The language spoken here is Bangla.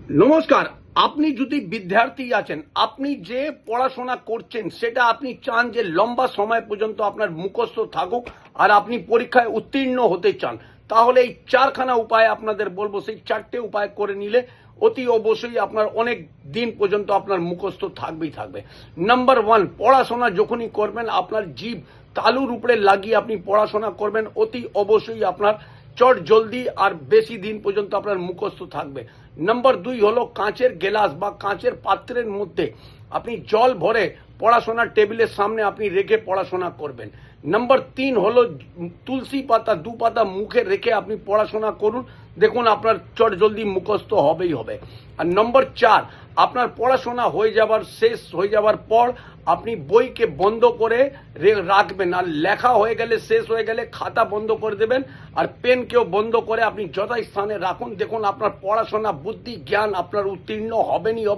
নমস্কার। আপনি যদি বিদ্যার্থী আছেন, আপনি যে পড়াশোনা করছেন সেটা আপনি চান যে লম্বা সময় পর্যন্ত আপনার মুখস্থ থাকুক আর আপনি পরীক্ষায় উত্তীর্ণ হতে চান, তাহলে এই চারখানা উপায় আপনাদের বলবো। সেই চারটে উপায় করে নিলে অতি অবশ্যই আপনার অনেক দিন পর্যন্ত আপনার মুখস্থ থাকবেই থাকবে। নাম্বার ওয়ান, পড়াশোনা যখনই করবেন আপনার জিভ তালুর উপরে লাগিয়ে আপনি পড়াশোনা করবেন, অতি অবশ্যই আপনার চট জলদি আর বেশি দিন পর্যন্ত আপনার মুখস্থ থাকবে। নাম্বার দুই হলো কাঁচের গ্লাস বা কাঁচের পাত্রের মধ্যে আপনি জল ভরে পড়াশোনার টেবিলের সামনে আপনি রেখে পড়াশোনা করবেন। নাম্বার তিন হলো তুলসী পাতা 2 পাতা মুখে রেখে আপনি পড়াশোনা করুন, দেখুন আপনার চট জলদি মুখস্থ হবেই হবে। আর নম্বর চার, আপনার পড়াশোনা শেষ হয়ে যাবার পর আপনি বইকে বন্ধ করে রাখবেন, আর লেখা হয়ে গেলে শেষ হয়ে গেলে খাতা বন্ধ করে দেবেন আর পেনকেও বন্ধ করে আপনি যথাস্থানে রাখুন। দেখুন আপনার পড়াশোনা বুদ্ধি জ্ঞান আপনার উত্তীর্ণ হবেনই হবে।